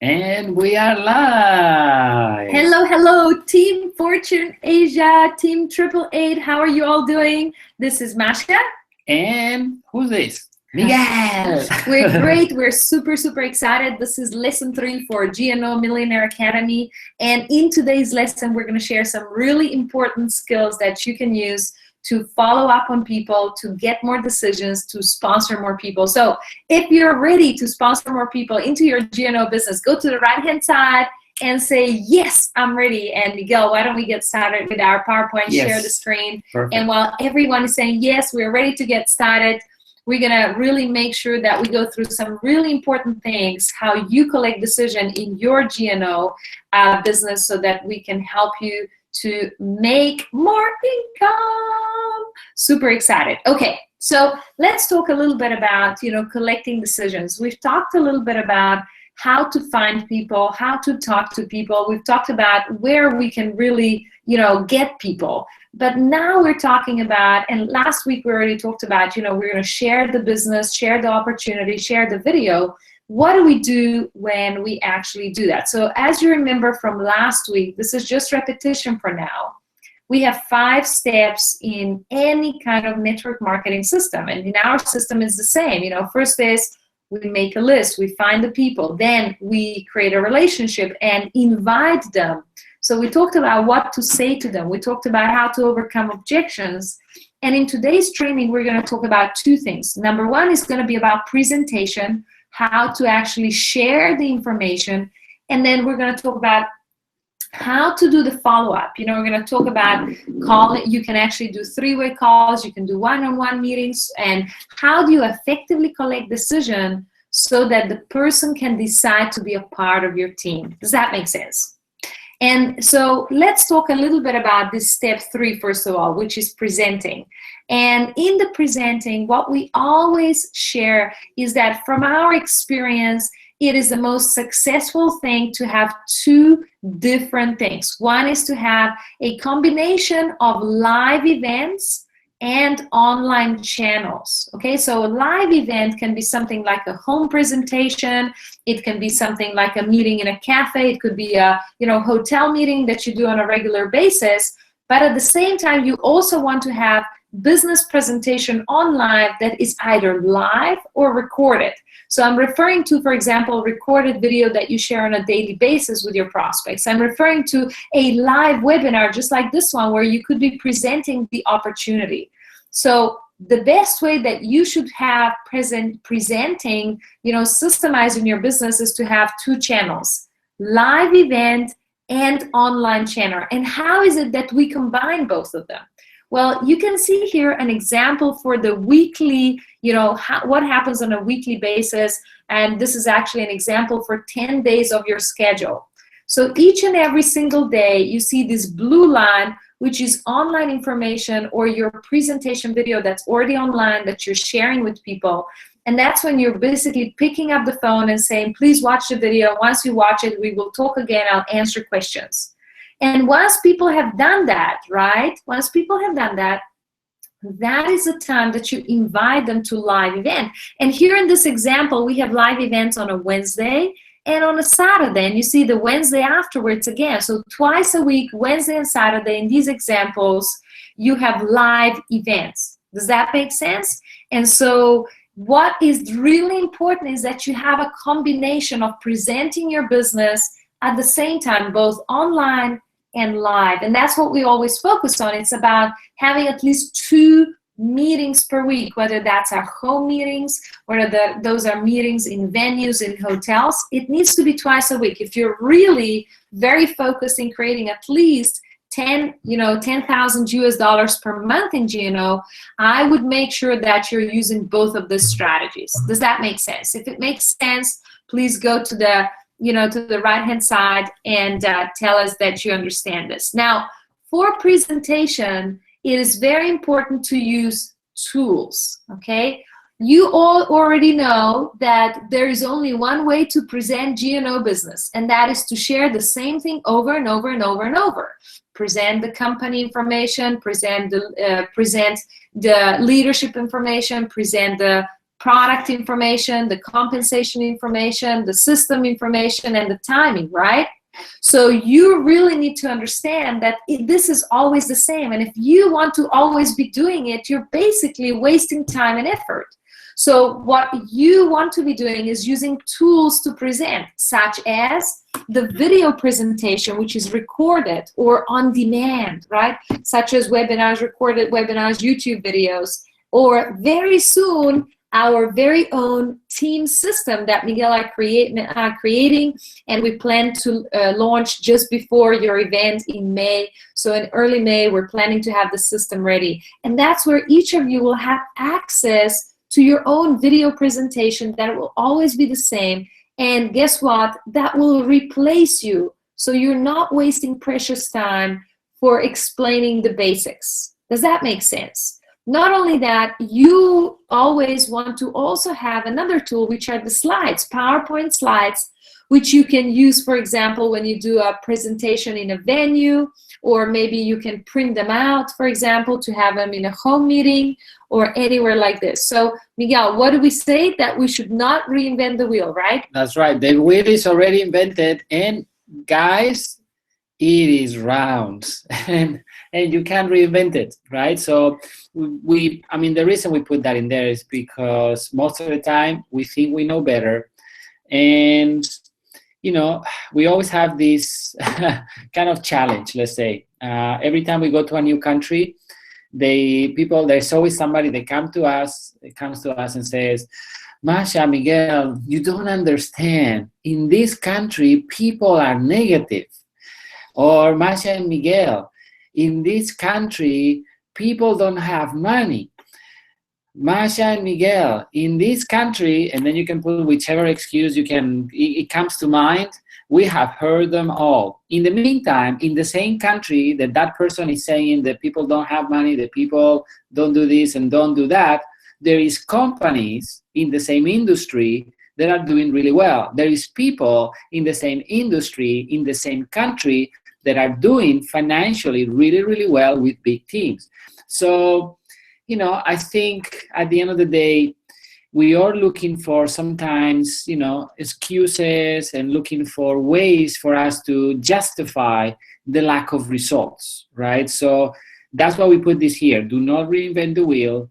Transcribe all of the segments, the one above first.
And we are live. Hello, hello, Team Fortune Asia, Team 888. How are you all doing? This is Masha. And who's this? Miguel. We're great. We're super, super excited. This is lesson 3 for GNO Milionaire Academy. And in today's lesson, we're going to share some really important skills that you can use to follow up on people, to get more decisions, to sponsor more people. So if you're ready to sponsor more people into your GNO business, go to the right-hand side and say, yes, I'm ready. And Miguel, why don't we get started with our PowerPoint, Yes. share the screen. Perfect. And while everyone is saying, yes, we're ready to get started, we're gonna really make sure that we go through some really important things, how you collect decision in your GNO business so that we can help you to make more income. Super excited. Okay, so let's talk a little bit about, collecting decisions. We've talked a little bit about how to find people, how to talk to people. We've talked about where we can really, get people. But now we're talking about, and last week we already talked about, we're going to share the business, share the opportunity, share the video. What do we do when we actually do that? So as you remember from last week, this is just repetition for now. We have 5 steps in any kind of network marketing system. And in our system is the same. First is we make a list, we find the people, then we create a relationship and invite them. So we talked about what to say to them. We talked about how to overcome objections. And in today's training, we're going to talk about 2 things. Number 1 is going to be about presentation, how to actually share the information. And then we're going to talk about how to do the follow-up. We're going to talk about calling. You can actually do 3-way calls. You can do one-on-one meetings. And how do you effectively collect decision so that the person can decide to be a part of your team? Does that make sense? And so let's talk a little bit about this step 3, first of all, which is presenting. And in the presenting, what we always share is that from our experience, it is the most successful thing to have 2 different things. One is to have a combination of live events and online channels. Okay, so a live event can be something like a home presentation. It can be something like a meeting in a cafe. It could be a hotel meeting that you do on a regular basis. But at the same time, you also want to have business presentation online that is either live or recorded. So I'm referring to, for example, recorded video that you share on a daily basis with your prospects. I'm referring to a live webinar just like this one where you could be presenting the opportunity. So the best way that you should have presenting, systemizing your business is to have 2 channels, live event and online channel. And how is it that we combine both of them? Well, you can see here an example for the weekly, what happens on a weekly basis. And this is actually an example for 10 days of your schedule. So each and every single day, you see this blue line, which is online information or your presentation video that's already online that you're sharing with people. And that's when you're basically picking up the phone and saying, please watch the video. Once you watch it, we will talk again. I'll answer questions. And once people have done that, right? Once people have done that, that is the time that you invite them to live event. And here in this example, we have live events on a Wednesday and on a Saturday. And you see the Wednesday afterwards again. So twice a week, Wednesday and Saturday, in these examples, you have live events. Does that make sense? And so what is really important is that you have a combination of presenting your business at the same time, both online and live. And that's what we always focus on. It's about having at least 2 meetings per week, whether that's our home meetings, whether those are meetings in venues, in hotels. It needs to be twice a week. If you're really very focused in creating at least 10,000 US dollars per month in GNO, I would make sure that you're using both of these strategies. Does that make sense? If it makes sense, please go to the to the right-hand side and tell us that you understand this. Now, for presentation, it is very important to use tools, okay? You all already know that there is only one way to present GNO business, and that is to share the same thing over and over and over and over. Present the company information, present the leadership information, present the product information, the compensation information, the system information, and the timing, right? So you really need to understand that this is always the same. And if you want to always be doing it, you're basically wasting time and effort. So what you want to be doing is using tools to present, such as the video presentation, which is recorded or on demand, right? Such as webinars, recorded webinars, YouTube videos, or very soon, our very own team system that Miguel are creating, and we plan to launch just before your event in May. So in early May, we're planning to have the system ready. And that's where each of you will have access to your own video presentation that will always be the same. And guess what? That will replace you. So you're not wasting precious time for explaining the basics. Does that make sense? Not only that, you always want to also have another tool, which are the slides, PowerPoint slides, which you can use, for example, when you do a presentation in a venue, or maybe you can print them out, for example, to have them in a home meeting or anywhere like this. So, Miguel, what do we say? That we should not reinvent the wheel, right? That's right. The wheel is already invented, and guys, it is round, and you can't reinvent it, right? So I mean, the reason we put that in there is because most of the time we think we know better, and you know, we always have this kind of challenge. Let's say every time we go to a new country, there's always somebody that comes to us and says, Masha, Miguel, you don't understand. In this country, people are negative. Or Masha and Miguel, in this country, people don't have money. Masha and Miguel, in this country, and then you can put whichever excuse it comes to mind. We have heard them all. In the meantime, in the same country that person is saying that people don't have money, that people don't do this and don't do that, there is companies in the same industry that are doing really well. There is people in the same industry, in the same country, that are doing financially really, really well with big teams. So, you know, I think at the end of the day, we are looking for sometimes, you know, excuses and looking for ways for us to justify the lack of results, right? So that's why we put this here. Do not reinvent the wheel.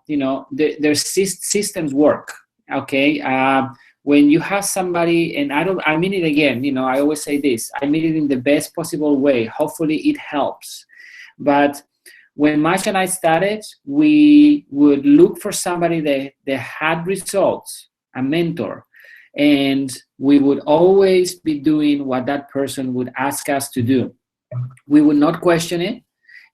You know, their systems work, okay? When you have somebody, and I mean it again, you know, I always say this, I mean it in the best possible way. Hopefully it helps. But when Masha and I started, we would look for somebody that had results, a mentor, and we would always be doing what that person would ask us to do. We would not question it.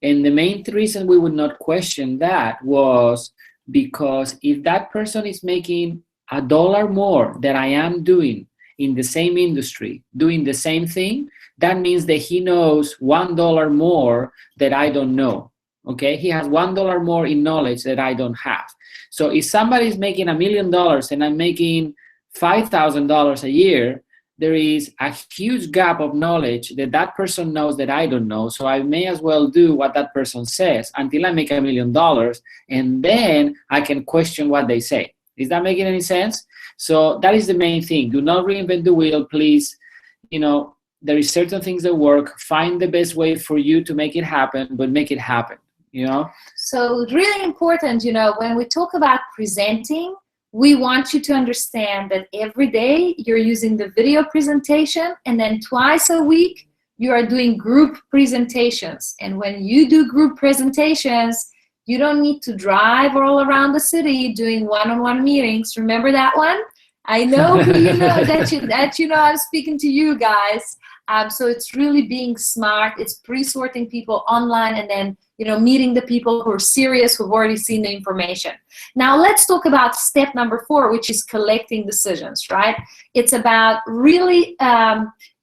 And the main reason we would not question that was because if that person is making $1 more than I am doing in the same industry, doing the same thing, that means that he knows $1 more that I don't know. Okay, he has $1 more in knowledge that I don't have. So if somebody is making $1 million and I'm making $5,000 a year, there is a huge gap of knowledge that person knows that I don't know. So I may as well do what that person says until I make $1 million, and then I can question what they say. Is that making any sense? So that is the main thing. Do not reinvent the wheel, please. You know, there is certain things that work. Find the best way for you to make it happen, but make it happen, you know? So really important, you know, when we talk about presenting, we want you to understand that every day you're using the video presentation, and then twice a week you are doing group presentations. And when you do group presentations, you don't need to drive all around the city doing one-on-one meetings. Remember that one? I know you know that you know I'm speaking to you guys. So it's really being smart. It's pre-sorting people online, and then, you know, meeting the people who are serious, who've already seen the information. Now let's talk about step number 4, which is collecting decisions, right? It's about really,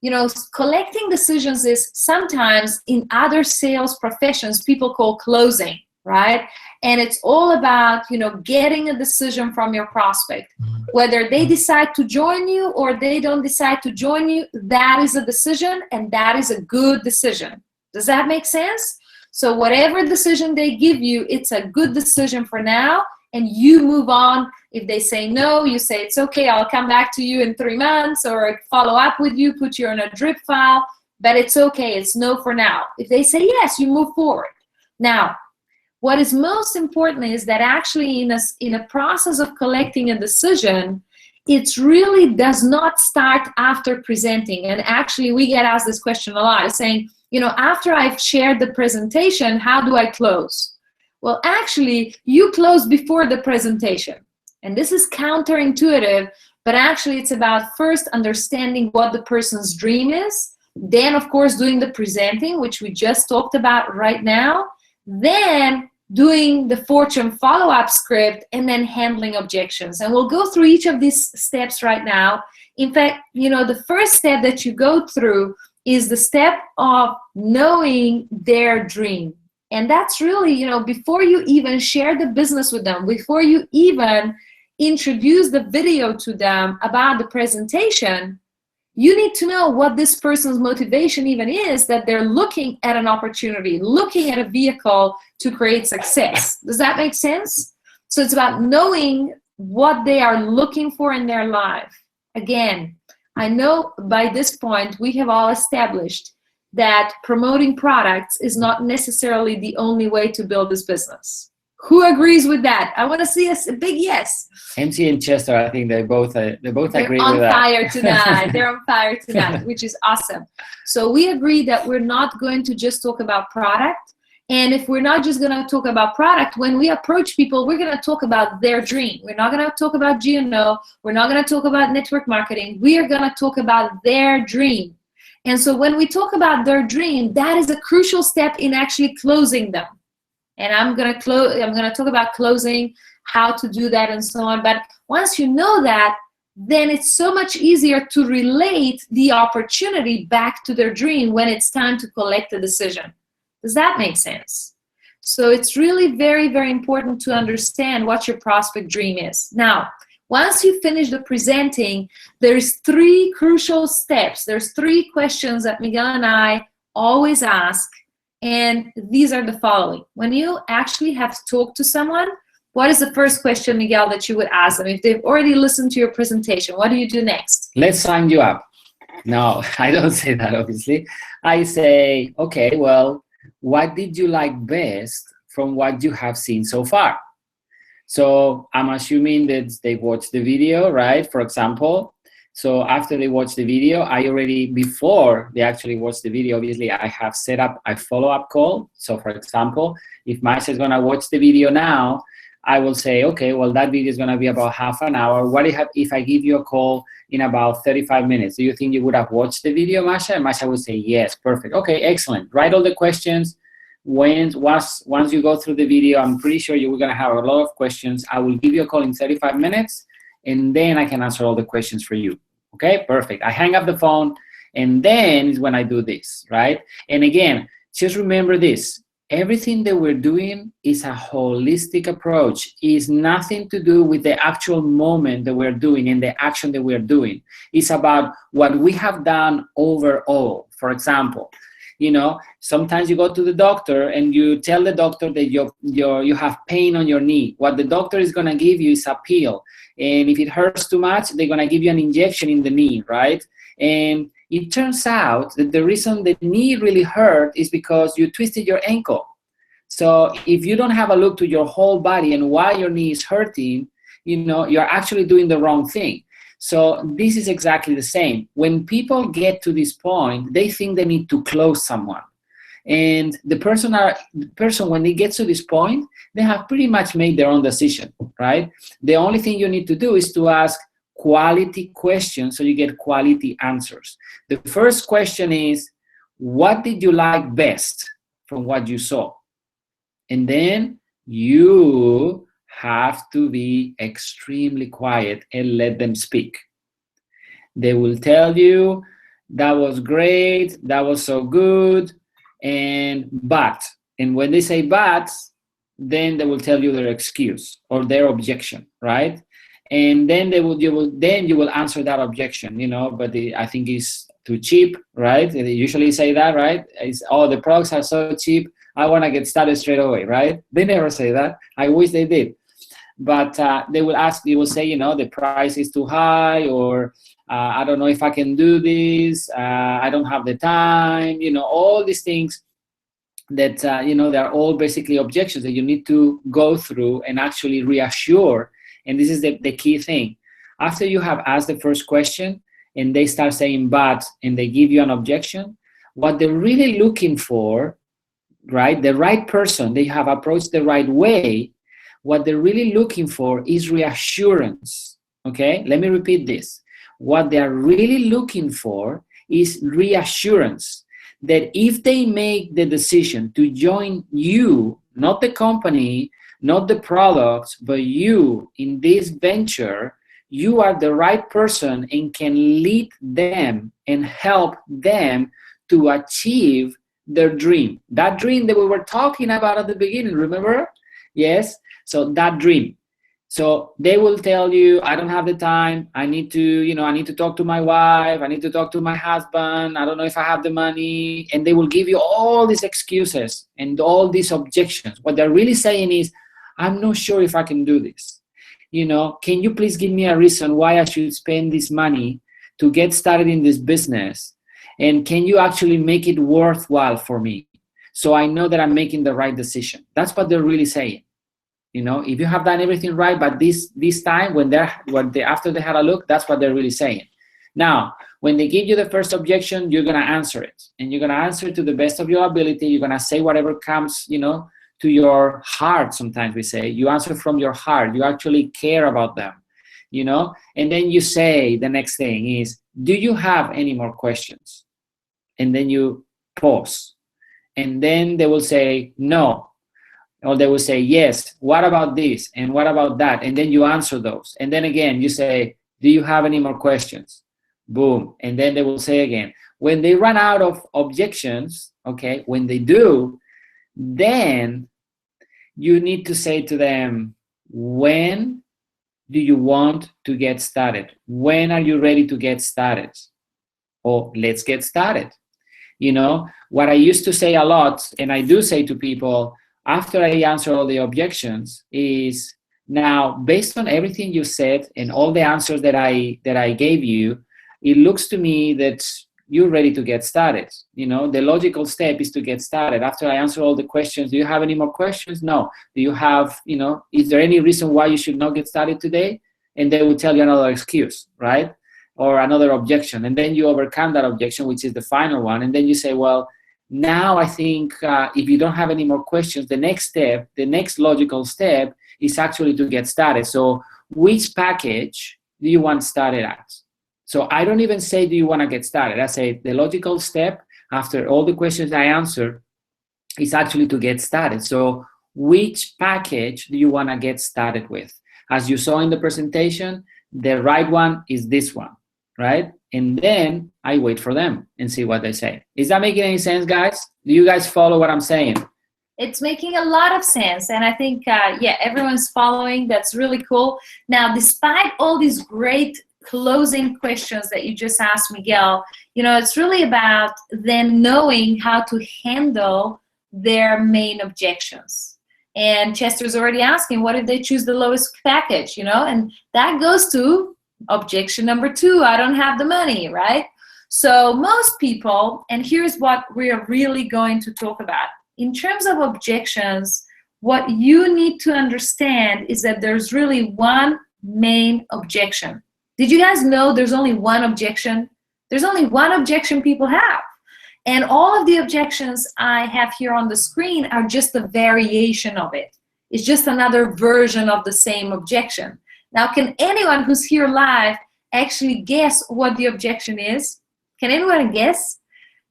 you know, collecting decisions is sometimes in other sales professions people call closing, right? And it's all about, you know, getting a decision from your prospect. Whether they decide to join you or they don't decide to join you, that is a decision, and that is a good decision. Does that make sense? So whatever decision they give you, it's a good decision for now, and you move on. If they say no, you say, it's okay, I'll come back to you in 3 months, or follow up with you, put you on a drip file, but it's okay, it's no for now. If they say yes, you move forward. Now, what is most important is that actually in a process of collecting a decision, it really does not start after presenting. And actually, we get asked this question a lot, saying, after I've shared the presentation, how do I close? Well, actually, you close before the presentation. And this is counterintuitive, but actually it's about first understanding what the person's dream is, then, of course, doing the presenting, which we just talked about right now, then doing the fortune follow-up script, and then handling objections. And we'll go through each of these steps right now. In fact, the first step that you go through is the step of knowing their dream. And that's really, before you even share the business with them, before you even introduce the video to them about the presentation, you need to know what this person's motivation even is, that they're looking at an opportunity, looking at a vehicle to create success. Does that make sense? So it's about knowing what they are looking for in their life. Again, I know by this point we have all established that promoting products is not necessarily the only way to build this business. Who agrees with that? I want to see a big yes. MC and Chester, I think they both agree with that. They're on fire tonight. They're on fire tonight, which is awesome. So we agree that we're not going to just talk about product. And if we're not just going to talk about product, when we approach people, we're going to talk about their dream. We're not going to talk about GNO. We're not going to talk about network marketing. We are going to talk about their dream. And so when we talk about their dream, that is a crucial step in actually closing them. And I'm going to talk about closing, how to do that, and so on. But once you know that, then it's so much easier to relate the opportunity back to their dream when it's time to collect a decision. Does that make sense? So it's really very, very important to understand what your prospect dream is. Now, once you finish the presenting, there's 3 crucial steps. There's 3 questions that Miguel and I always ask. And these are the following. When you actually have talked to someone, what is the first question, Miguel, that you would ask them? If they've already listened to your presentation, what do you do next? Let's sign you up. No, I don't say that, obviously. I say, okay, well, what did you like best from what you have seen so far? So I'm assuming that they watched the video, right? For example. So after they watch the video, before they actually watch the video, obviously I have set up a follow-up call. So for example, if Masha is going to watch the video now, I will say, okay, well, that video is going to be about half an hour. What if I give you a call in about 35 minutes? Do you think you would have watched the video, Masha? And Masha would say, yes, perfect. Okay, excellent. Write all the questions. Once you go through the video, I'm pretty sure you're going to have a lot of questions. I will give you a call in 35 minutes, and then I can answer all the questions for you. Okay, perfect. I hang up the phone, and then is when I do this, right? And again, just remember this. Everything that we're doing is a holistic approach. It's nothing to do with the actual moment that we're doing and the action that we're doing. It's about what we have done overall. For example, sometimes you go to the doctor and you tell the doctor that you have pain on your knee. What the doctor is going to give you is a pill. And if it hurts too much, they're going to give you an injection in the knee, right? And it turns out that the reason the knee really hurt is because you twisted your ankle. So if you don't have a look to your whole body and why your knee is hurting, you're actually doing the wrong thing. So this is exactly the same. When people get to this point, they think they need to close someone. And the person, when they get to this point, they have pretty much made their own decision, right? The only thing you need to do is to ask quality questions so you get quality answers. The first question is, what did you like best from what you saw? And then you have to be extremely quiet and let them speak. They will tell you, that was great, that was so good, but when they say but, then they will tell you their excuse or their objection, right? And then you will answer that objection, but I think it's too cheap, right? They usually say that, right? It's, the products are so cheap, I want to get started straight away, right? They never say that. I wish they did. but they will ask, you will say, you know, the price is too high, or I don't know if I can do this, I don't have the time, you know, all these things that, you know, they're all basically objections that you need to go through and actually reassure. And this is the key thing. After you have asked the first question and they start saying but, and they give you an objection, what they're really looking for, right, the right person, they have approached the right way, what they're really looking for is reassurance. Okay, let me repeat this. What they are really looking for is reassurance that if they make the decision to join you, not the company, not the products, but you in this venture, you are the right person and can lead them and help them to achieve their dream. That dream that we were talking about at the beginning, remember? Yes, so that dream. So they will tell you, I don't have the time, I need to, you know, I need to talk to my wife, I need to talk to my husband, I don't know if I have the money, and they will give you all these excuses and all these objections. What they're really saying is, I'm not sure if I can do this. You know, can you please give me a reason why I should spend this money to get started in this business? And can you actually make it worthwhile for me, so I know that I'm making the right decision? That's what they're really saying. You know, if you have done everything right, but this time after they had a look, that's what they're really saying. Now, when they give you the first objection, you're gonna answer it, and you're gonna answer to the best of your ability. You're gonna say whatever comes, you know, to your heart. Sometimes we say you answer from your heart. You actually care about them, you know. And then you say the next thing is, do you have any more questions? And then you pause, and then they will say no. Or they will say, yes, what about this? And what about that? And then you answer those. And then again, you say, do you have any more questions? Boom. And then they will say again. When they run out of objections, okay, when they do, then you need to say to them, when do you want to get started? When are you ready to get started? Or let's get started. You know, what I used to say a lot, and I do say to people, after I answer all the objections, is, now based on everything you said and all the answers that I gave you, it looks to me that you're ready to get started. You know, the logical step is to get started. After I answer all the questions, do you have any more questions? No. Do you have, you know, is there any reason why you should not get started today? And they will tell you another excuse, right? Or another objection. And then you overcome that objection, which is the final one. And then you say, well, now I think if you don't have any more questions, the next step, the next logical step is actually to get started. So which package do you want started at? So I don't even say, do you want to get started? I say the logical step after all the questions I answer is actually to get started. So which package do you want to get started with? As you saw in the presentation, the right one is this one, right? And then I wait for them and see what they say. Is that making any sense, guys? Do you guys follow what I'm saying? It's making a lot of sense. And I think, yeah, everyone's following. That's really cool. Now, despite all these great closing questions that you just asked Miguel, you know, it's really about them knowing how to handle their main objections. And Chester's already asking, what if they choose the lowest package, you know? And that goes to objection number 2, I don't have the money, right? So most people, and here's what we're really going to talk about. In terms of objections, what you need to understand is that there's really one main objection. Did you guys know there's only one objection? There's only one objection people have. And all of the objections I have here on the screen are just a variation of it. It's just another version of the same objection. Now, can anyone who's here live actually guess what the objection is? Can anyone guess?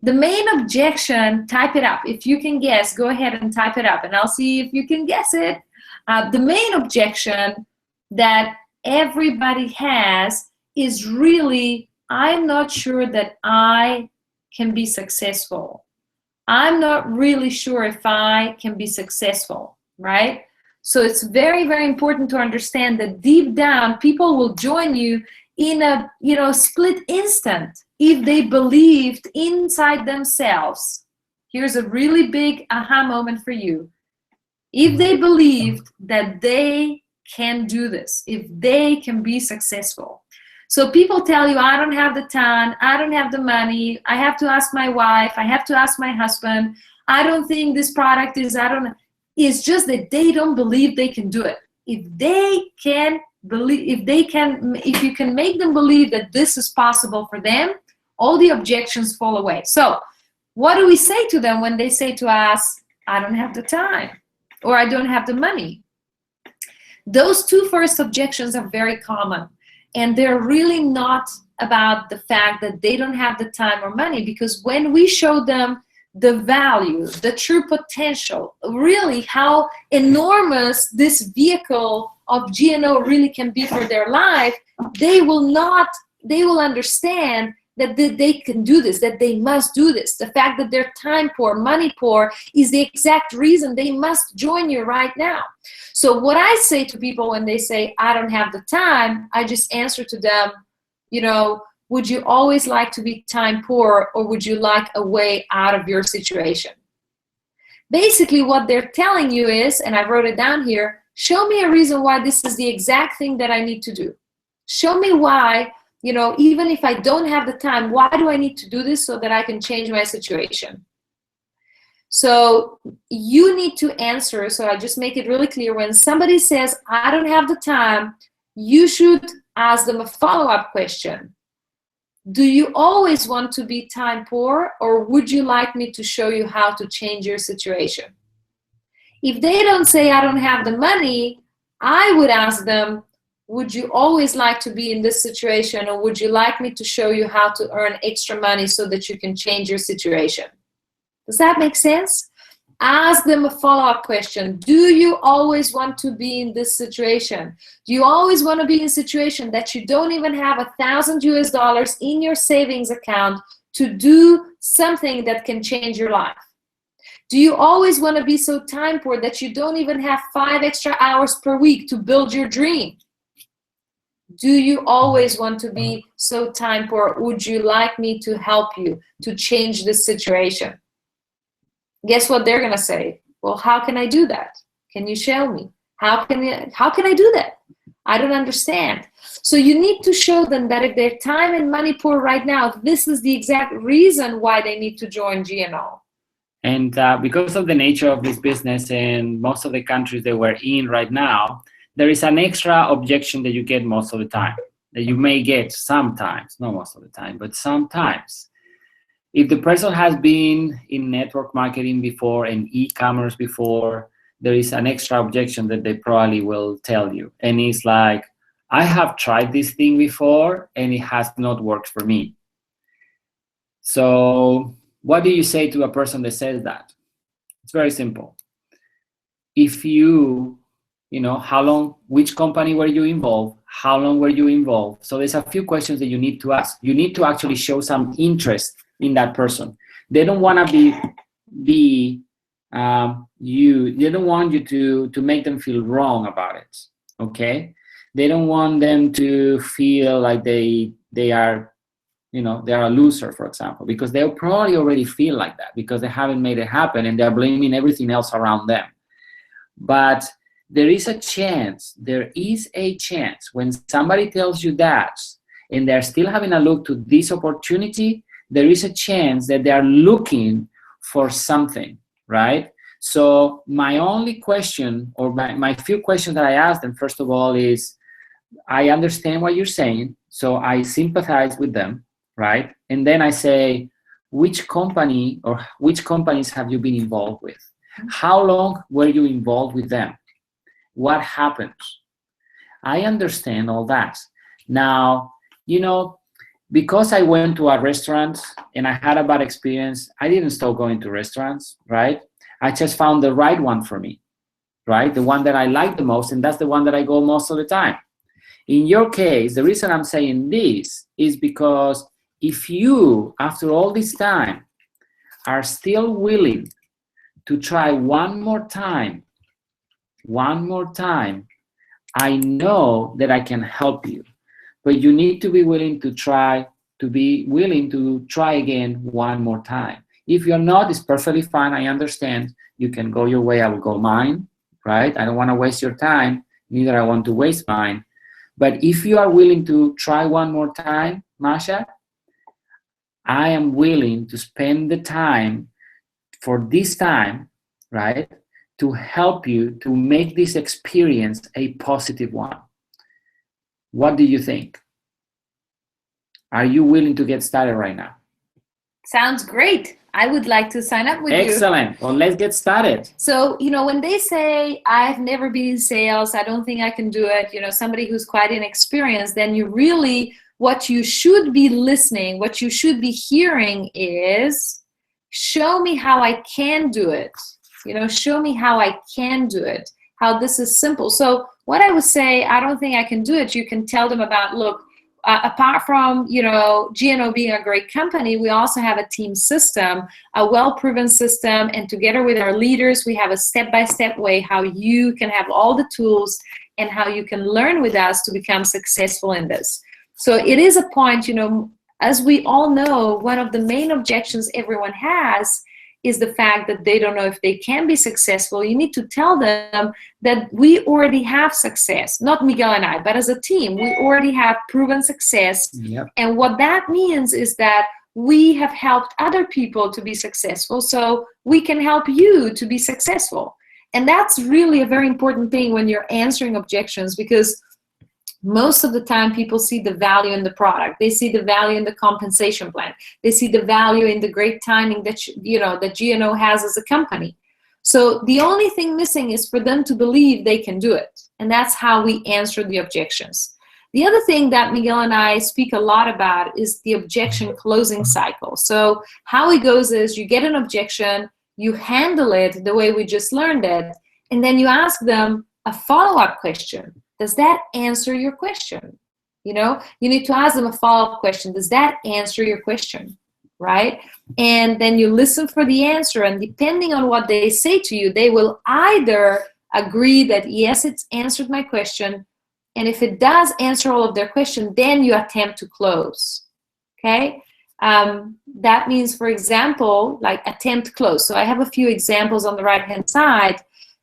The main objection, type it up. If you can guess, go ahead and type it up, and I'll see if you can guess it. The main objection that everybody has is really, I'm not sure that I can be successful. I'm not really sure if I can be successful, right? So it's very, very important to understand that deep down, people will join you in a, you know, split instant if they believed inside themselves. Here's a really big aha moment for you. If they believed that they can do this, if they can be successful. So people tell you, I don't have the time, I don't have the money, I have to ask my wife, I have to ask my husband, I don't think this product is, I don't know. It's just that they don't believe they can do it. If they can believe, if you can make them believe that this is possible for them, all the objections fall away. So what do we say to them when they say to us, I don't have the time, or I don't have the money? Those two first objections are very common. And they're really not about the fact that they don't have the time or money, because when we show them the value, the true potential, really how enormous this vehicle of GNO really can be for their life, they will understand that they can do this, that they must do this. The fact that they're time poor, money poor is the exact reason they must join you right now. So what I say to people when they say, I don't have the time, I just answer to them, you know, would you always like to be time poor, or would you like a way out of your situation? Basically what they're telling you is, and I wrote it down here, show me a reason why this is the exact thing that I need to do. Show me why, you know, even if I don't have the time, why do I need to do this so that I can change my situation? So you need to answer, so I just make it really clear, when somebody says, I don't have the time, you should ask them a follow-up question. Do you always want to be time poor, or would you like me to show you how to change your situation? If they don't say, I don't have the money, I would ask them, would you always like to be in this situation, or would you like me to show you how to earn extra money so that you can change your situation? Does that make sense? Ask them a follow-up question. Do you always want to be in this situation? Do you always want to be in a situation that you don't even have $1,000 in your savings account to do something that can change your life? Do you always want to be so time poor that you don't even have 5 extra hours per week to build your dream? Do you always want to be so time poor? Would you like me to help you to change this situation? Guess what they're gonna say? Well, how can I do that? Can you show me? How can I do that? I don't understand. So you need to show them that if they're time and money poor right now, this is the exact reason why they need to join GNO. And because of the nature of this business and most of the countries that we're in right now, there is an extra objection that you get most of the time, that you may get sometimes, not most of the time, but sometimes. If the person has been in network marketing before and e-commerce before, there is an extra objection that they probably will tell you. And it's like, I have tried this thing before and it has not worked for me. So what do you say to a person that says that? It's very simple. If you know, how long, which company were you involved? How long were you involved? So there's a few questions that you need to ask. You need to actually show some interest in that person. They don't want to they don't want you to make them feel wrong about it, okay? They don't want them to feel like they are, you know, they are a loser, for example, because they'll probably already feel like that because they haven't made it happen and they're blaming everything else around them. But there is a chance when somebody tells you that and they're still having a look to this opportunity, there is a chance that they are looking for something, right? So my only question, or my few questions that I ask them, first of all, is, I understand what you're saying, so I sympathize with them, right? And then I say, which company or which companies have you been involved with? How long were you involved with them? What happened? I understand all that. Now, you know, because I went to a restaurant and I had a bad experience, I didn't stop going to restaurants, right? I just found the right one for me, right? The one that I like the most, and that's the one that I go most of the time. In your case, the reason I'm saying this is because if you, after all this time, are still willing to try one more time, I know that I can help you. But you need to be willing to try again one more time. If you're not, it's perfectly fine. I understand. You can go your way, I will go mine, right? I don't want to waste your time neither I want to waste mine. But if you are willing to try one more time, Masha, I am willing to spend the time for this time, right, to help you to make this experience a positive one. What do you think? Are you willing to get started right now? Sounds great. I would like to sign up with you. Excellent. Well, let's get started. So, when they say, I've never been in sales, I don't think I can do it, somebody who's quite inexperienced, then you really, what you should be listening, what you should be hearing is, show me how I can do it. Show me how I can do it, how this is simple. So what I would say, I don't think I can do it, you can tell them about, look, apart from, GNO being a great company, we also have a team system, a well-proven system, and together with our leaders, we have a step-by-step way how you can have all the tools and how you can learn with us to become successful in this. So it is a point, as we all know, one of the main objections everyone has is the fact that they don't know if they can be successful. You need to tell them that we already have success, not Miguel and I, but as a team, we already have proven success. Yep. And what that means is that we have helped other people to be successful, so we can help you to be successful. And that's really a very important thing when you're answering objections, because most of the time people see the value in the product, they see the value in the compensation plan, they see the value in the great timing that that GNO has as a company. So the only thing missing is for them to believe they can do it, and that's how we answer the objections. The other thing that Miguel and I speak a lot about is the objection closing cycle. So how it goes is, you get an objection, you handle it the way we just learned it, and then you ask them a follow-up question. Does that answer your question? You need to ask them a follow-up question. Does that answer your question? Right? And then you listen for the answer, and depending on what they say to you, they will either agree that, yes, it's answered my question, and if it does answer all of their question, then you attempt to close. Okay? That means, for example, like attempt close. So I have a few examples on the right-hand side.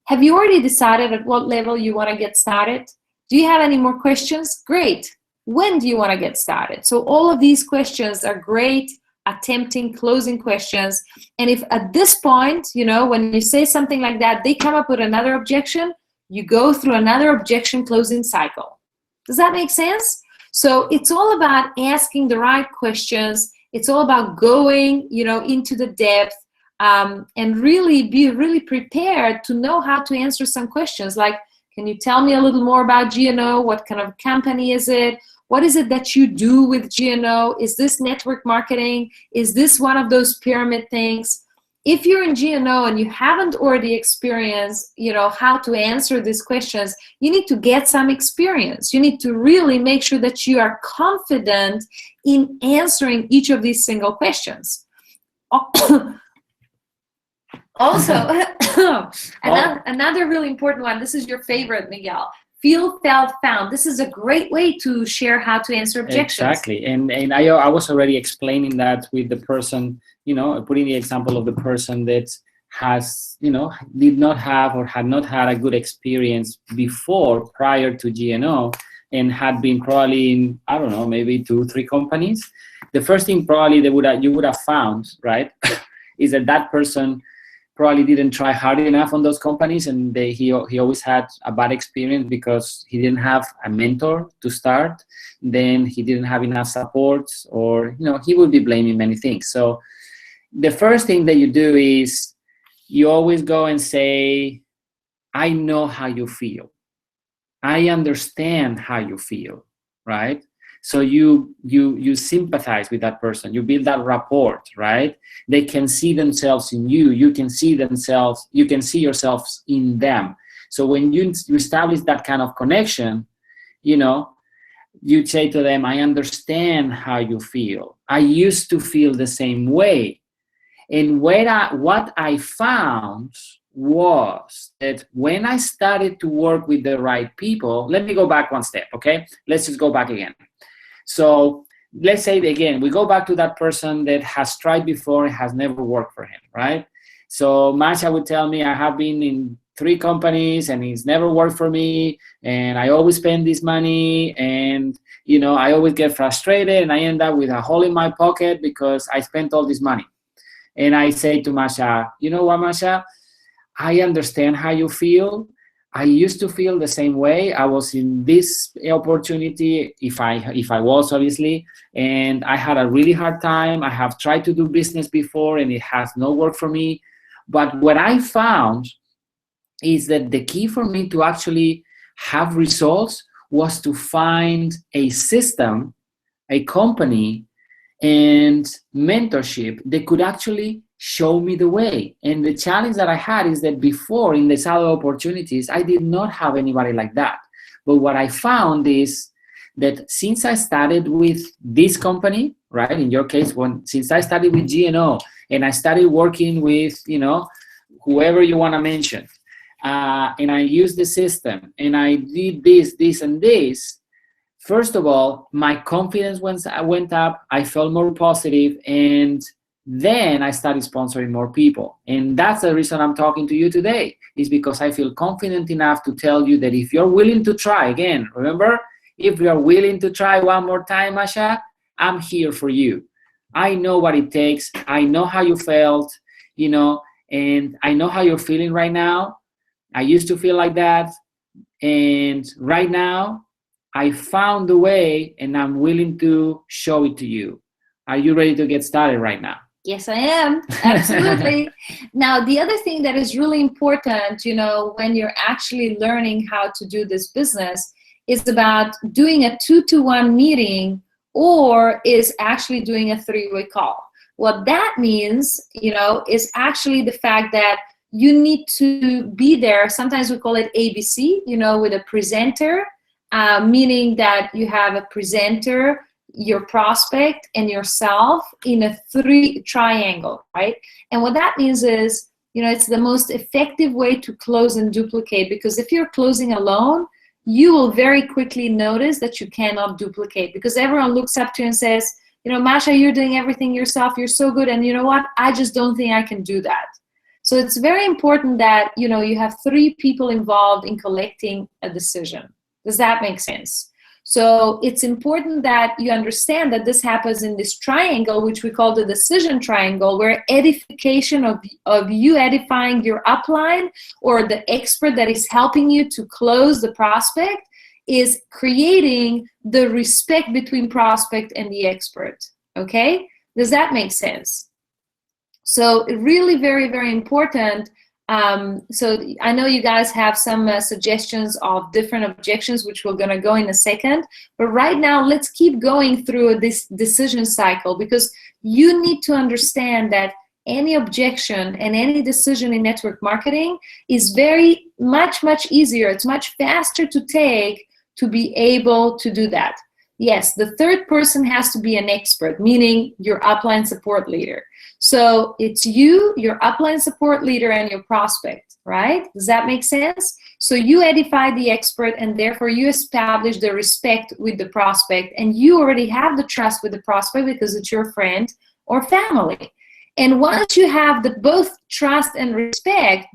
Have you already decided at what level you want to get started? Do you have any more questions? Great. When do you want to get started? So all of these questions are great attempting closing questions. And if at this point, when you say something like that, they come up with another objection, you go through another objection closing cycle. Does that make sense? So it's all about asking the right questions. It's all about going, into the depth, and really be really prepared to know how to answer some questions like, can you tell me a little more about GNO? What kind of company is it? What is it that you do with GNO? Is this network marketing? Is this one of those pyramid things? If you're in GNO and you haven't already experienced, how to answer these questions, you need to get some experience. You need to really make sure that you are confident in answering each of these single questions. Also, another really important one, this is your favorite, Miguel. Feel, felt, found. This is a great way to share how to answer objections. Exactly. And I was already explaining that with the person, putting the example of the person that has, did not have or had not had a good experience before, prior to GNO, and had been probably in, I don't know, maybe 2-3 companies. The first thing probably you would have found, right, is that person probably didn't try hard enough on those companies, and he always had a bad experience because he didn't have a mentor to start. Then he didn't have enough support, or he would be blaming many things. So the first thing that you do is you always go and say, I know how you feel. I understand how you feel, right? So you sympathize with that person. You build that rapport, right? They can see themselves in you. You can see yourselves in them. So when you establish that kind of connection, you say to them, I understand how you feel. I used to feel the same way. And what I found was that when I started to work with the right people, let me go back one step, okay? Let's just go back again. So let's say, again, we go back to that person that has tried before and has never worked for him, right? So Masha would tell me, I have been in 3 companies and it's never worked for me, and I always spend this money, and I always get frustrated, and I end up with a hole in my pocket because I spent all this money. And I say to Masha, you know what, Masha, I understand how you feel. I used to feel the same way. I was in this opportunity, if I was, obviously, and I had a really hard time. I have tried to do business before and it has not worked for me. But what I found is that the key for me to actually have results was to find a system, a company, and mentorship that could actually show me the way. And the challenge that I had is that before, in the other opportunities, I did not have anybody like that. But what I found is that since I started with this company, right, in your case, since I started with GNO and I started working with, whoever you want to mention, and I used the system and I did this, and this, first of all, my confidence went up, I felt more positive, and then I started sponsoring more people. And that's the reason I'm talking to you today, is because I feel confident enough to tell you that if you're willing to try, again, remember, if you're willing to try one more time, Masha, I'm here for you. I know what it takes. I know how you felt, and I know how you're feeling right now. I used to feel like that. And right now, I found the way and I'm willing to show it to you. Are you ready to get started right now? Yes, I am. Absolutely. Now, the other thing that is really important, when you're actually learning how to do this business is about doing a 2-to-1 meeting or is actually doing a 3-way call. What that means, is actually the fact that you need to be there. Sometimes we call it ABC, with a presenter, meaning that you have a presenter, your prospect, and yourself in a 3 triangle, right? And what that means is, it's the most effective way to close and duplicate, because if you're closing alone, you will very quickly notice that you cannot duplicate, because everyone looks up to you and says, Masha, you're doing everything yourself. You're so good. And you know what? I just don't think I can do that. So it's very important that, you have 3 people involved in collecting a decision. Does that make sense? So it's important that you understand that this happens in this triangle, which we call the decision triangle, where edification of you edifying your upline or the expert that is helping you to close the prospect is creating the respect between prospect and the expert. Okay? Does that make sense? So really very, very important. So I know you guys have some suggestions of different objections, which we're going to go in a second. But right now, let's keep going through this decision cycle, because you need to understand that any objection and any decision in network marketing is very much easier. It's much faster to take to be able to do that. Yes, the third person has to be an expert, meaning your upline support leader. So it's you, your upline support leader, and your prospect, right? Does that make sense? So you edify the expert, and therefore you establish the respect with the prospect, and you already have the trust with the prospect because it's your friend or family. And once you have the both trust and respect,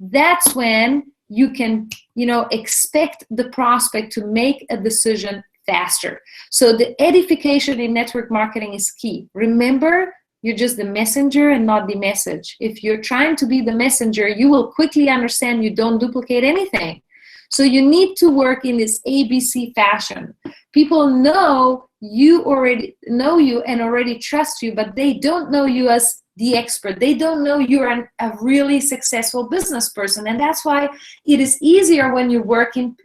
that's when you can, expect the prospect to make a decision faster. So the edification in network marketing is key. Remember, you're just the messenger and not the message. If you're trying to be the messenger, you will quickly understand you don't duplicate anything. So you need to work in this ABC fashion. People know you already know you and already trust you, but they don't know you as the expert. They don't know you're a really successful business person. And that's why it is easier when you work in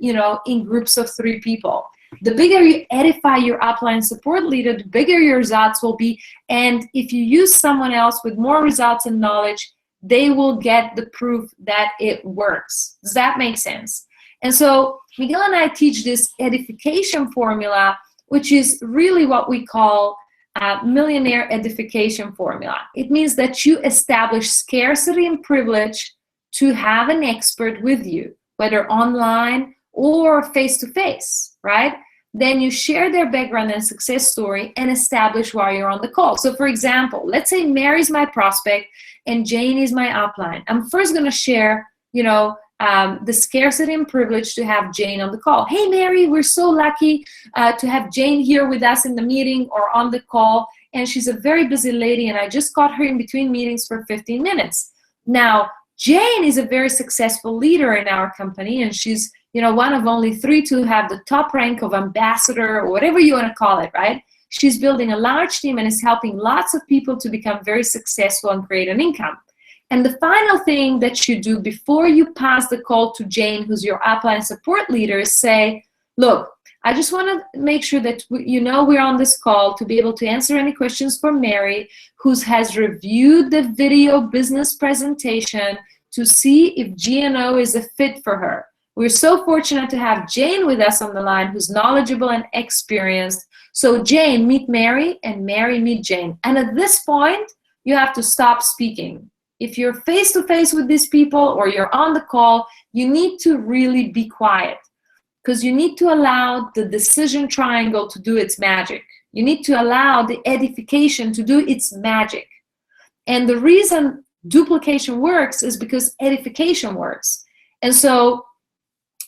groups of 3 people. The bigger you edify your upline support leader, the bigger your results will be. And if you use someone else with more results and knowledge, they will get the proof that it works. Does that make sense? And so Miguel and I teach this edification formula, which is really what we call millionaire edification formula. It means that you establish scarcity and privilege to have an expert with you, whether online or face-to-face, right? Then you share their background and success story and establish why you're on the call. So for example, let's say Mary's my prospect and Jane is my upline. I'm first going to share, the scarcity and privilege to have Jane on the call. Hey, Mary, we're so lucky to have Jane here with us in the meeting or on the call. And she's a very busy lady, and I just caught her in between meetings for 15 minutes. Now, Jane is a very successful leader in our company, and she's, one of only 3 to have the top rank of ambassador or whatever you want to call it, right? She's building a large team and is helping lots of people to become very successful and create an income. And the final thing that you do before you pass the call to Jane, who's your upline support leader, is say, look, I just want to make sure that we're on this call to be able to answer any questions for Mary, who has reviewed the video business presentation to see if GNO is a fit for her. We're so fortunate to have Jane with us on the line, who's knowledgeable and experienced. So Jane, meet Mary, and Mary, meet Jane. And at this point, you have to stop speaking. If you're face-to-face with these people or you're on the call, you need to really be quiet, because you need to allow the decision triangle to do its magic. You need to allow the edification to do its magic. And the reason duplication works is because edification works. And so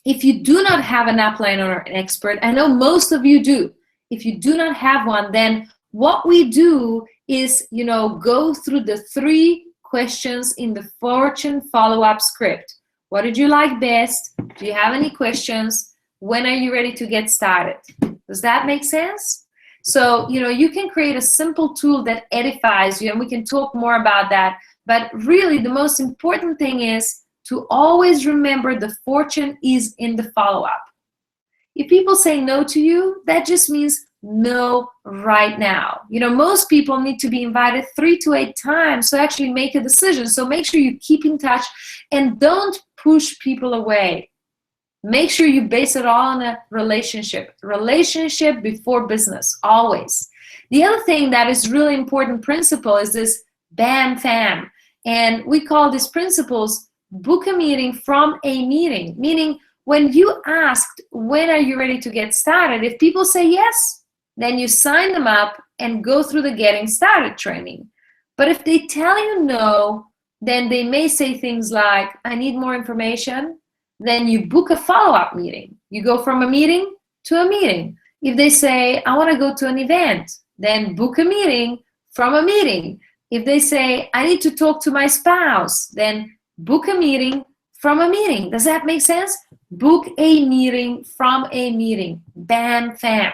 if you do not have an upline or an expert, I know most of you do. If you do not have one, then what we do is, go through the 3 questions in the Fortune follow-up script. What did you like best? Do you have any questions? When are you ready to get started? Does that make sense? So, you can create a simple tool that edifies you, and we can talk more about that. But really, the most important thing is to always remember the fortune is in the follow-up. If people say no to you, that just means no right now. Most people need to be invited 3 to 8 times to actually make a decision. So make sure you keep in touch and don't push people away. Make sure you base it all on a relationship. Relationship before business, always. The other thing that is really important principle is this BAM FAM. And we call these principles book a meeting from a meeting. Meaning, when you asked, when are you ready to get started? If people say yes, then you sign them up and go through the getting started training. But if they tell you no, then they may say things like, I need more information. Then you book a follow-up meeting. You go from a meeting to a meeting. If they say, I want to go to an event, then book a meeting from a meeting. If they say, I need to talk to my spouse, then book a meeting from a meeting. Does that make sense? Book a meeting from a meeting. Bam, fam.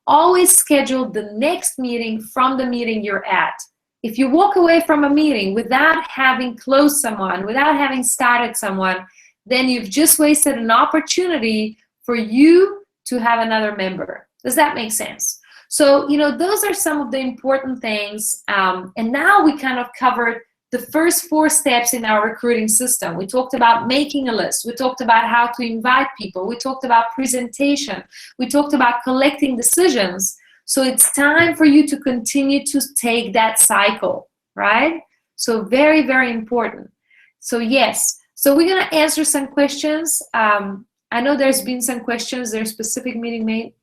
Always schedule the next meeting from the meeting you're at. If you walk away from a meeting without having closed someone, without having started someone, then you've just wasted an opportunity for you to have another member. Does that make sense? So, those are some of the important things. And now we kind of covered the first 4 steps in our recruiting system. We talked about making a list. We talked about how to invite people. We talked about presentation. We talked about collecting decisions. So it's time for you to continue to take that cycle, right? So very, very important. So yes. So we're going to answer some questions. I know there's been some questions. There's specific meeting made.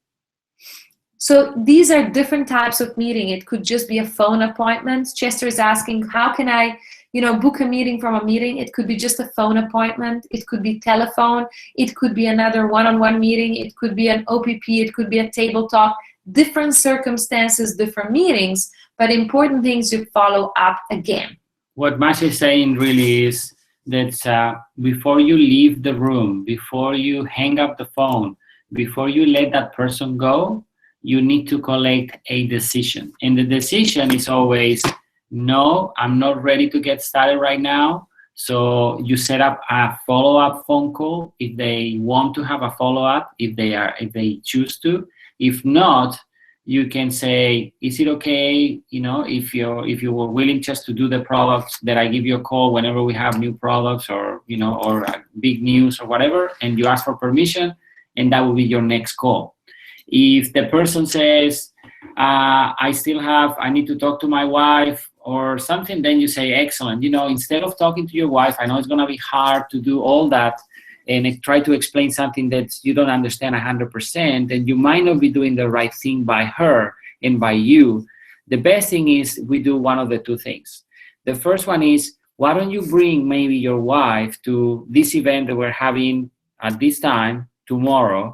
So these are different types of meeting. It could just be a phone appointment. Chester is asking, how can I, book a meeting from a meeting? It could be just a phone appointment. It could be telephone. It could be another one-on-one meeting. It could be an OPP. It could be a table talk. Different circumstances, different meetings, but important things you follow up again. What Masha is saying really is that before you leave the room, before you hang up the phone, before you let that person go, you need to collect a decision. And the decision is always, no, I'm not ready to get started right now. So you set up a follow-up phone call if they want to have a follow-up, if they choose to. If not, you can say, is it okay, if you were willing just to do the products, that I give you a call whenever we have new products or, or big news or whatever, and you ask for permission, and that will be your next call. If the person says, I need to talk to my wife or something, then you say, excellent. Instead of talking to your wife, I know it's going to be hard to do all that and try to explain something that you don't understand 100%, and you might not be doing the right thing by her and by you. The best thing is we do one of the 2 things. The first one is why don't you bring maybe your wife to this event that we're having at this time tomorrow?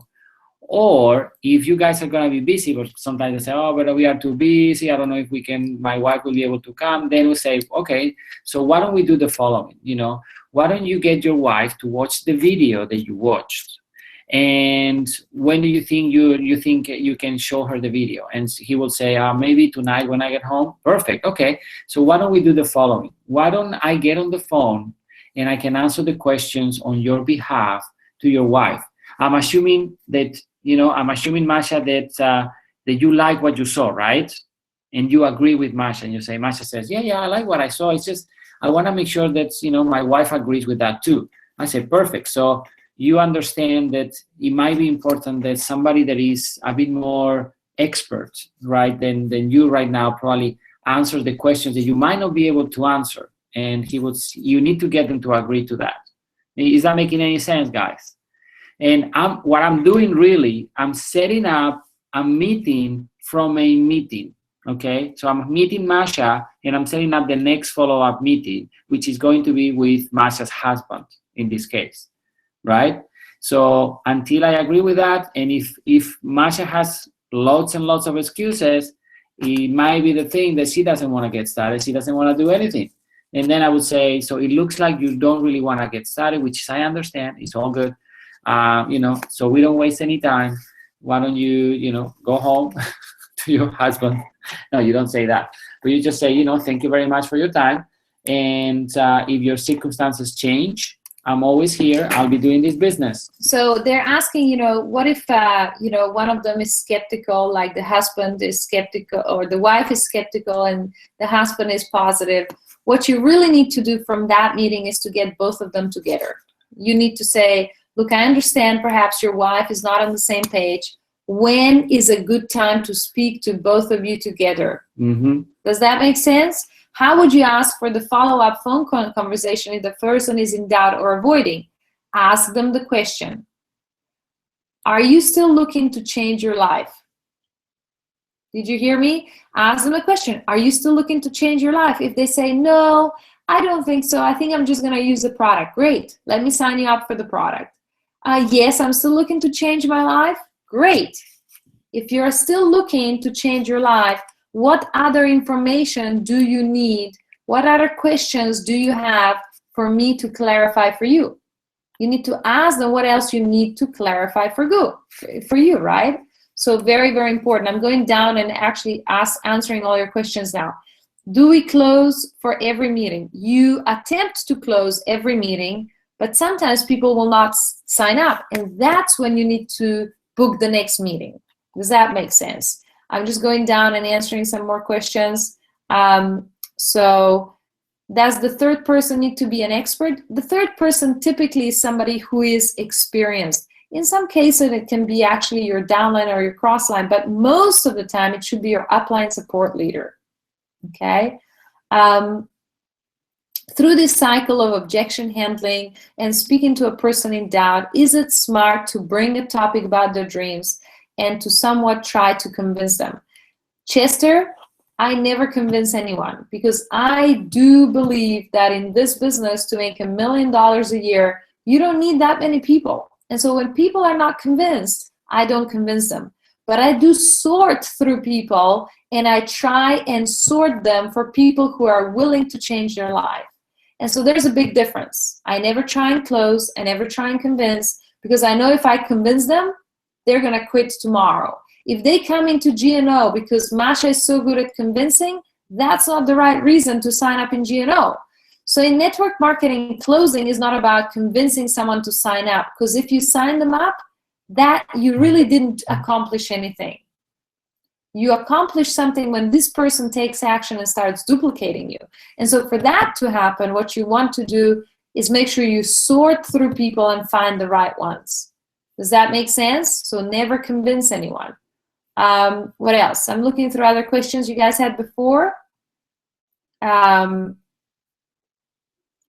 Or if you guys are going to be busy, but sometimes they say, oh, but we are too busy, I don't know if we can, my wife will be able to come. Then we say, okay, so why don't we do the following? Why don't you get your wife to watch the video that you watched? And when do you think you can show her the video? And he will say, maybe tonight when I get home. Perfect. Okay. So why don't we do the following? Why don't I get on the phone and I can answer the questions on your behalf to your wife? I'm assuming, Masha, that you like what you saw, right? And you agree with Masha, and you say, Masha says, yeah, I like what I saw. It's just, I want to make sure that, my wife agrees with that too. I say, perfect. So you understand that it might be important that somebody that is a bit more expert, right, than you right now probably answers the questions that you might not be able to answer. And you need to get them to agree to that. Is that making any sense, guys? And what I'm doing really, I'm setting up a meeting from a meeting, okay? So I'm meeting Masha, and I'm setting up the next follow-up meeting, which is going to be with Masha's husband in this case, right? So until I agree with that, and if Masha has lots and lots of excuses, it might be the thing that she doesn't want to get started. She doesn't want to do anything. And then I would say, so it looks like you don't really want to get started, which I understand. It's all good. So we don't waste any time. Why don't you, go home to your husband? No, you don't say that. But you just say, thank you very much for your time. And if your circumstances change, I'm always here. I'll be doing this business. So they're asking, what if, one of them is skeptical, like the husband is skeptical or the wife is skeptical and the husband is positive. What you really need to do from that meeting is to get both of them together. You need to say, look, I understand perhaps your wife is not on the same page. When is a good time to speak to both of you together? Mm-hmm. Does that make sense? How would you ask for the follow-up phone conversation if the person is in doubt or avoiding? Ask them the question. Are you still looking to change your life? Did you hear me? Ask them a question. Are you still looking to change your life? If they say, no, I don't think so. I think I'm just going to use the product. Great. Let me sign you up for the product. Yes, I'm still looking to change my life. Great. If you're still looking to change your life, what other information do you need? What other questions do you have for me to clarify for you? You need to ask them what else you need to clarify for you, right? So very, very important. I'm going down and actually answering all your questions now. Do we close for every meeting? You attempt to close every meeting, but sometimes people will not sign up, and that's when you need to book the next meeting. Does that make sense? I'm just going down and answering some more questions. So does the third person need to be an expert? The third person typically is somebody who is experienced. In some cases, it can be actually your downline or your crossline, but most of the time, it should be your upline support leader. Okay? Through this cycle of objection handling and speaking to a person in doubt, is it smart to bring a topic about their dreams and to somewhat try to convince them? Chester, I never convince anyone because I do believe that in this business, to make $1 million a year, you don't need that many people. And so when people are not convinced, I don't convince them. But I do sort through people, and I try and sort them for people who are willing to change their life. And so there's a big difference. I never try and close. I never try and convince, because I know if I convince them, they're going to quit tomorrow. If they come into GNO because Masha is so good at convincing, that's not the right reason to sign up in GNO. So in network marketing, closing is not about convincing someone to sign up, because if you sign them up, that you really didn't accomplish anything. You accomplish something when this person takes action and starts duplicating you. And so for that to happen, what you want to do is make sure you sort through people and find the right ones. Does that make sense? So never convince anyone. What else? I'm looking through other questions you guys had before.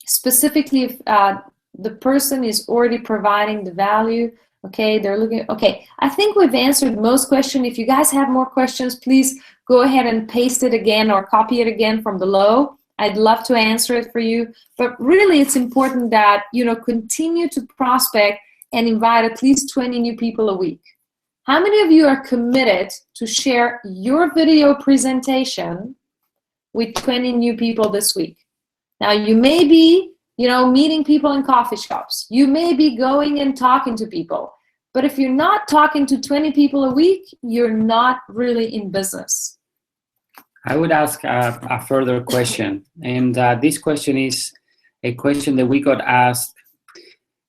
Specifically, if the person is already providing the value, okay, they're looking, okay. I think we've answered most questions. If you guys have more questions, please go ahead and paste it again or copy it again from below. I'd love to answer it for you. But really, it's important that, continue to prospect and invite at least 20 new people a week. How many of you are committed to share your video presentation with 20 new people this week? Now, you may be, meeting people in coffee shops. You may be going and talking to people. But if you're not talking to 20 people a week, you're not really in business. I would ask a further question. And this question is a question that we got asked,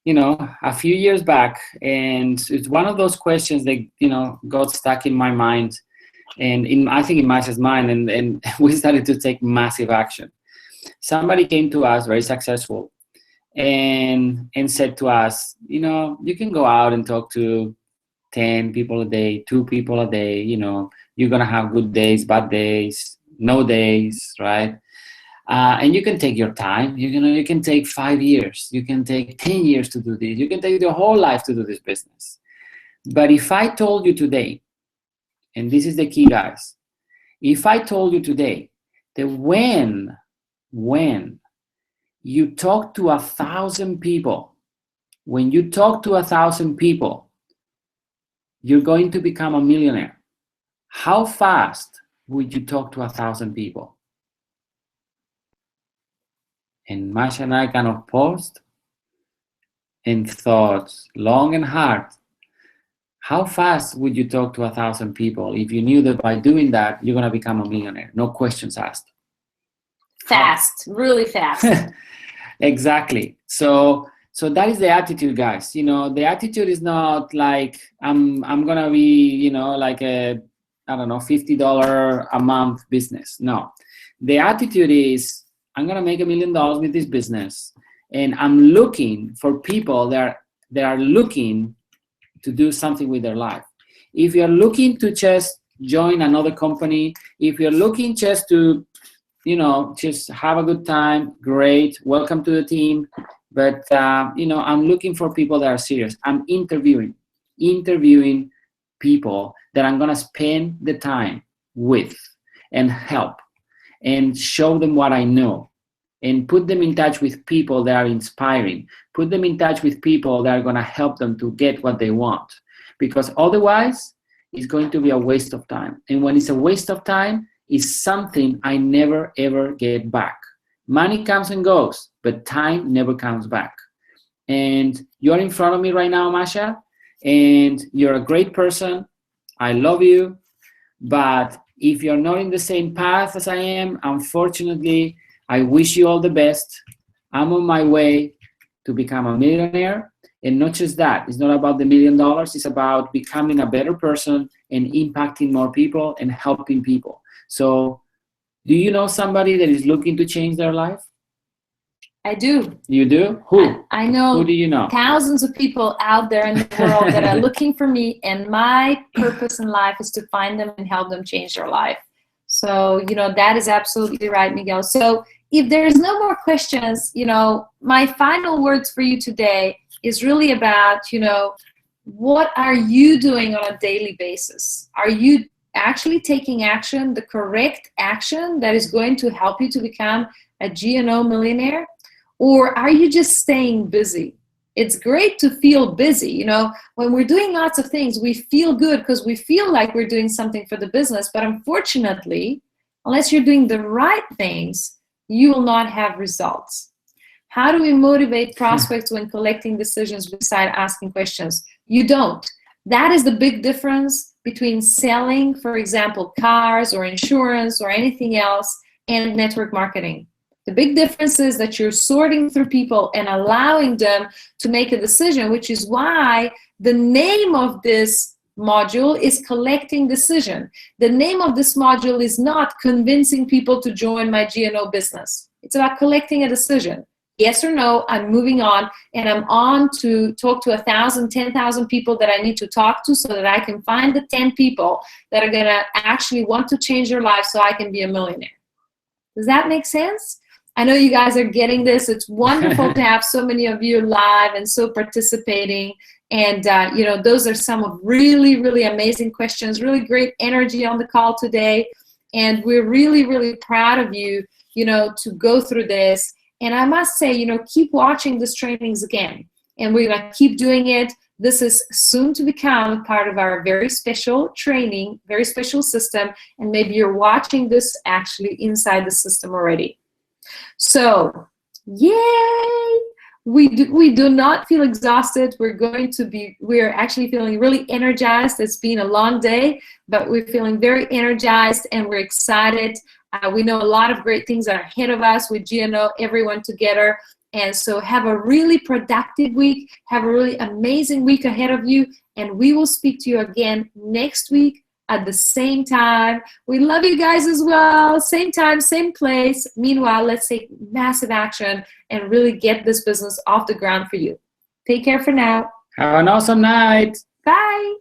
a few years back. And it's one of those questions that, got stuck in my mind and I think in Masha's mind. And we started to take massive action. Somebody came to us, very successful, and said to us, you can go out and talk to 10 people a day, 2 people a day, you're going to have good days, bad days, no days, right? And you can take your time. You can take 5 years. You can take 10 years to do this. You can take your whole life to do this business. But if I told you today, and this is the key, guys, if I told you today that when you talk to 1,000 people, when you talk to 1,000 people, you're going to become a millionaire. How fast would you talk to 1,000 people? And Masha and I kind of paused and thought long and hard. How fast would you talk to 1,000 people if you knew that by doing that, you're going to become a millionaire? No questions asked. Fast, really fast. Exactly. So that is the attitude, guys. The attitude is not like I'm gonna be, like a, I don't know, $50 a month business. No, the attitude is I'm gonna make $1 million with this business, and I'm looking for people that are looking to do something with their life. If you're looking to just join another company, if you're looking just to just have a good time, great, welcome to the team. But, I'm looking for people that are serious. I'm interviewing people that I'm going to spend the time with and help and show them what I know and put them in touch with people that are inspiring, put them in touch with people that are going to help them to get what they want. Because otherwise, it's going to be a waste of time. And when it's a waste of time, is something I never, ever get back. Money comes and goes, but time never comes back. And you're in front of me right now, Masha, and you're a great person. I love you. But if you're not in the same path as I am, unfortunately, I wish you all the best. I'm on my way to become a millionaire. And not just that, it's not about the $1 million. It's about becoming a better person and impacting more people and helping people. So do you know somebody that is looking to change their life? I do. You do? Who? I know. Who do you know? Thousands of people out there in the world that are looking for me, and my purpose in life is to find them and help them change their life. So, that is absolutely right, Miguel. So if there's no more questions, my final words for you today is really about, what are you doing on a daily basis? Are you actually taking action, the correct action that is going to help you to become a GNO millionaire? Or are you just staying busy? It's great to feel busy. When we're doing lots of things, we feel good because we feel like we're doing something for the business. But unfortunately, unless you're doing the right things, you will not have results. How do we motivate prospects when collecting decisions beside asking questions? You don't. That is the big difference between selling, for example, cars or insurance or anything else, and network marketing. The big difference is that you're sorting through people and allowing them to make a decision, which is why the name of this module is collecting decision. The name of this module is not convincing people to join my GNO business. It's about collecting a decision. Yes or no, I'm moving on, and I'm on to talk to 1,000, 10,000 people that I need to talk to so that I can find the 10 people that are gonna actually want to change their life so I can be a millionaire. Does that make sense? I know you guys are getting this. It's wonderful to have so many of you live and so participating. And, those are some of really, really amazing questions, really great energy on the call today. And we're really, really proud of you, to go through this. And I must say, keep watching these trainings again. And we're going to keep doing it. This is soon to become part of our very special training, very special system. And maybe you're watching this actually inside the system already. So, yay! We do not feel exhausted. We're actually feeling really energized. It's been a long day, but we're feeling very energized and we're excited. We know a lot of great things are ahead of us with GNO, everyone together. And so have a really productive week. Have a really amazing week ahead of you. And we will speak to you again next week at the same time. We love you guys as well. Same time, same place. Meanwhile, let's take massive action and really get this business off the ground for you. Take care for now. Have an awesome night. Bye.